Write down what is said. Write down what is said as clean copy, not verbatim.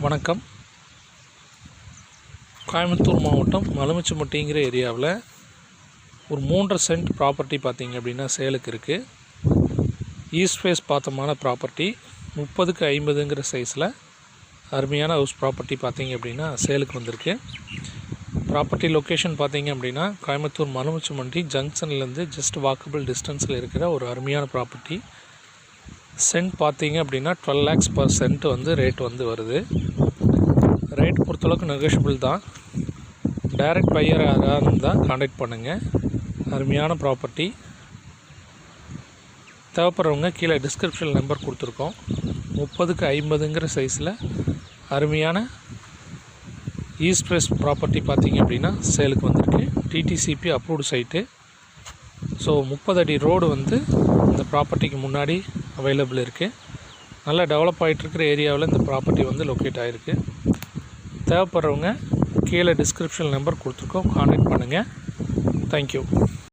வணக்கம். கோயம்புத்தூர் மாவட்டம் மலுமிச்சம்பட்டிங்கிற ஏரியாவில் ஒரு 3.5 சென்ட் ப்ராப்பர்ட்டி பார்த்திங்க அப்படின்னா சேலுக்கு இருக்குது. ஈஸ்ட் ஃபேஸ் பார்த்தமான ப்ராப்பர்ட்டி 30க்கு 50ங்கிற சைஸில் அருமையான ஹவுஸ் ப்ராப்பர்ட்டி பார்த்திங்க அப்படின்னா சேலுக்கு வந்திருக்கு. ப்ராப்பர்ட்டி லொக்கேஷன் பார்த்திங்க அப்படின்னா கோயம்புத்தூர் மலுமிச்சம்பட்டி ஜங்ஷன்லேருந்து ஜஸ்ட் வாக்கபிள் டிஸ்டன்ஸில் இருக்கிற ஒரு அருமையான ப்ராப்பர்ட்டி. சென்ட் பார்த்திங்க அப்படின்னா 12 lakhs per சென்ட் ரேட் வருது. ரேட் பொறுத்தளவுக்கு நெகோஷியபிள் தான். டைரக்ட் பையர் யாராக இருந்தால் காண்டாக்ட் பண்ணுங்கள். அருமையான ப்ராப்பர்ட்டி. தேவைப்படுறவங்க கீழே டிஸ்கிரிப்ஷன் நம்பர் கொடுத்துருக்கோம். 30க்கு 50ங்கிற சைஸில் அருமையான ஈஸ்ட் ஃபேஸ் ப்ராப்பர்ட்டி பார்த்திங்க அப்படின்னா சேலுக்கு வந்திருக்கு. DTCP approved site. ஸோ 30 அடி ரோடு இந்த ப்ராப்பர்ட்டிக்கு முன்னாடி அவைலபிள் இருக்குது. நல்லா டெவலப் ஆகிட்டுருக்கிற ஏரியாவில் இந்த ப்ராப்பர்ட்டி லொக்கேட் ஆகிருக்கு. தேவைப்படுறவங்க கீழே டிஸ்கிரிப்ஷன் நம்பர் கொடுத்துருக்கோம், காண்டாக்ட் பண்ணுங்கள். தேங்க்யூ.